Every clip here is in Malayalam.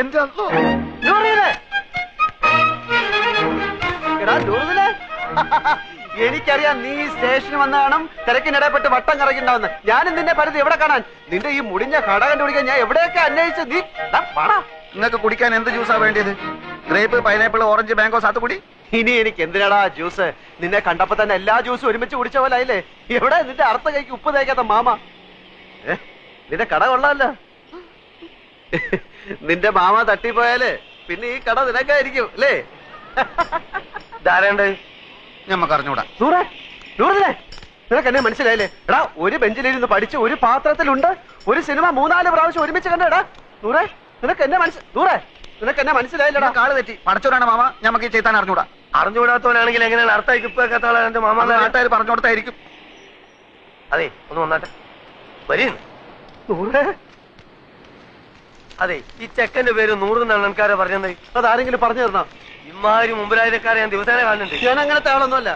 എന്റെ എനിക്കറിയാം നീ സ്റ്റേഷനിൽ വന്ന കാണും തിരക്കിനിടപെട്ട് വട്ടം കറങ്ങിണ്ടാവുന്ന. ഞാനും നിന്നെ പരിധി എവിടെ കാണാൻ? നിന്റെ ഈ മുടിഞ്ഞ കട കണ്ടുപിടിക്കാൻ ഞാൻ എവിടെയൊക്കെ അന്വേഷിച്ച് നീ നിങ്ങൾക്ക് കുടിക്കാൻ എന്ത് ജ്യൂസാ വേണ്ടിയത്? ഗ്രേപ്പ്, പൈനാപ്പിൾ, ഓറഞ്ച്, മാംഗോ, സാത്തുകുടി? ഇനി എനിക്ക് എന്തിനാടാ ജ്യൂസ്? നിന്നെ കണ്ടപ്പോ തന്നെ എല്ലാ ജ്യൂസും ഒരുമിച്ച് കുടിച്ച പോലെ ആയില്ലേ? എവിടെ നിന്റെ അർത്ഥ കൈക്ക് ഉപ്പ് തേക്കാത്ത മാമ? നിന്റെ കട കൊള്ളാമല്ലോ. നിന്റെ മാമ തട്ടിപ്പോയാല് പിന്നെ ഈ കട നിനക്കായിരിക്കും അല്ലേ? ധാരണ്ട് ഞമ്മക്ക് അറിഞ്ഞൂടാ. നിനക്ക് എന്നെ മനസ്സിലായില്ലേ? എടാ, ഒരു ബെഞ്ചിലിരുന്ന് പഠിച്ച് ഒരു പാത്രത്തിലുണ്ട് ഒരു സിനിമ 3-4 പ്രാവശ്യം ഒരുമിച്ച് കണ്ടടാ. നിനക്ക് എന്നെ മനസ്സിലായില്ലടാ. കാള് തെറ്റി. പടച്ചോനാണ് മാമ, ഞമ്മക്ക് ഈ ചെയ്താൻ അറിഞ്ഞൂടാ. അറിഞ്ഞുകൂടാത്തവനാണെങ്കിൽ എങ്ങനെയാണ് അർത്ഥമാക്കി ഇപ്പൊ കേട്ടാളെ എന്റെ മാമ? നാട്ടുകാർ പറഞ്ഞു കൊടുത്തായിരിക്കും. അതെ, ഒന്ന് വന്നാട്ടെ. വരീ. അതെ, ഈ ചെക്കന്റെ പേര് 100 എന്നാണ് ആൾക്കാരെ പറഞ്ഞത്. അതാരെങ്കിലും പറഞ്ഞു തരണോ? ഇമാതിരി മുമ്പിലായക്കാരെ ഞാൻ ദിവസേന കാണുന്നുണ്ട്. ഞാൻ അങ്ങനത്തെ ആളൊന്നുമല്ല.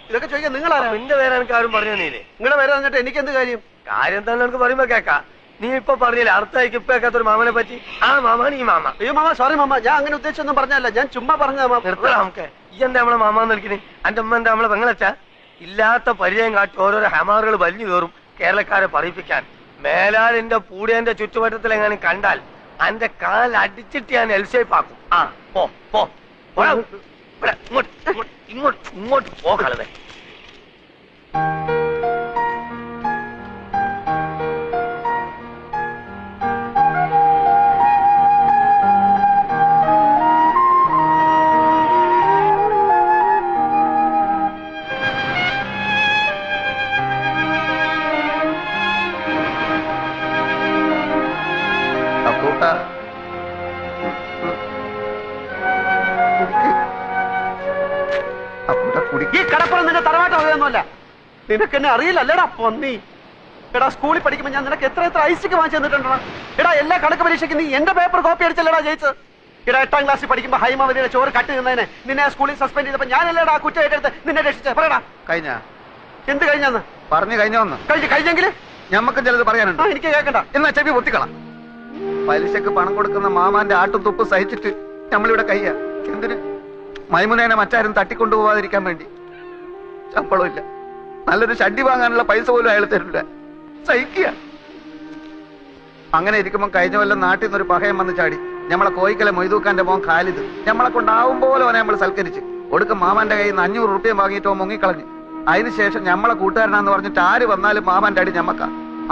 ഇതൊക്കെ ചോദിക്കാൻ നിങ്ങളാരാ? നിന്റെ പേര് എനിക്ക് ആരും പറഞ്ഞു തന്നീലേ. നിങ്ങളുടെ പേര് പറഞ്ഞിട്ട് എനിക്ക് എന്ത് കാര്യം? കാര്യം തന്നെ എനിക്ക് പറയുമ്പോ കേക്കാ. നീ ഇപ്പൊ പറഞ്ഞില്ലേ അർത്ഥമാക്കി ഇപ്പൊ കേൾക്കാത്തൊരു മാമനെ പറ്റി? ആ മാമാണ് ഈ മാമ. അയ്യോ മാമ, സോറി മാമ, ഞാൻ അങ്ങനെ ഉദ്ദേശിച്ചൊന്നും പറഞ്ഞല്ല. ഞാൻ ചുമ്മാ പറഞ്ഞ. നിർത്തല നമുക്ക്. ഈ എന്താ നമ്മളെ മാമാന്ന് വിളിക്കണേ? എന്റെ അമ്മ എന്താ നമ്മളെ പെങ്ങളച്ചാ? ഇല്ലാത്ത പരിചയം കാട്ടി ഓരോരോ ഹമാറുകൾ വലിഞ്ഞു കയറും കേരളക്കാരെ പറയിപ്പിക്കാൻ. മേലാലിന്റെ പൂടിയന്റെ ചുറ്റുവട്ടത്തിൽ എങ്ങനെ കണ്ടാൽ എന്റെ കാൽ അടിച്ചിട്ട് ഞാൻ എൽഷേപ്പാക്കും. ആ പോ പോ, ഇങ്ങോട്ട് പോ കളവേ. ഈ കടപ്പുറം നിന്റെ തറവാട്ട് വകയൊന്നുമല്ല. നിനക്ക് എന്നെ അറിയില്ലല്ലേടാ പൊന്നി. എടാ, സ്കൂളിൽ പഠിക്കുമ്പോ ഞാൻ നിനക്ക് എത്ര ഐസിക്ക് വാങ്ങിച്ചു തന്നിട്ടുണ്ടോ? എടാ, എല്ലാ കണക്ക് പരീക്ഷയ്ക്ക് നീ എന്റെ പേപ്പർ കോപ്പി അടിച്ചല്ലേടാ ജയിച്ചത്? എടാ, 8ാം ക്ലാസ്സിൽ പഠിക്കുമ്പോ ഹൈമാവതിയുടെ ചോറ് കട്ട് നിന്നതിനെ നിന്നെ സ്കൂളിൽ സസ്പെൻഡ് ചെയ്തപ്പോ ഞാനല്ലേടാ കുറ്റം ഏറ്റെടുത്ത് നിന്നെ രക്ഷിച്ചേ? പറയടാ. കഴിഞ്ഞ എന്ത് കഴിഞ്ഞാന്ന് പറഞ്ഞു? കഴിഞ്ഞോന്ന് കഴിഞ്ഞെങ്കിൽ ഞമ്മക്കും ചിലത് പറയാനുണ്ട്. എനിക്ക് കേൾക്കണ്ട. എന്നാ ചെവി പൊത്തിക്കള. പലിശക്ക് പണം കൊടുക്കുന്ന മാമാന്റെ ആട്ടും തുപ്പ് സഹിച്ചിട്ട് നമ്മളിവിടെ കയ്യാ. എന്തിന്? മൈമുനേനെ മറ്റാരും തട്ടിക്കൊണ്ടുപോവാതിരിക്കാൻ വേണ്ടി. ശമ്പളം ഇല്ല, നല്ലൊരു ഷഡ്ഡി വാങ്ങാനുള്ള പൈസ പോലും അയാൾ തരില്ല. സഹിക്കുക. അങ്ങനെ ഇരിക്കുമ്പോൾ കഴിഞ്ഞ കൊല്ലം നാട്ടിൽ നിന്നൊരു പഹയം വന്ന് ചാടി. നമ്മളെ കോയിക്കലെ മൊയ്തൂക്കാന്റെ മോൻ ഖാലിദ് നമ്മളെ കൊണ്ടാവും പോലെ അവനെ നമ്മൾ സൽക്കരിച്ച് ഒടുക്കം മാമാന്റെ കയ്യിൽ നിന്ന് 500 റുപ്യ വാങ്ങിയിട്ടോ മുങ്ങിക്കളഞ്ഞു. അതിനുശേഷം നമ്മളെ കൂട്ടുകാരനാന്ന് പറഞ്ഞിട്ട് ആര് വന്നാലും മാമാന്റെ അടി ഞമ്മക്ക.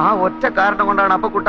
ആ ഒറ്റ കാരണം കൊണ്ടാണ് അപ്പൊ കുട്ട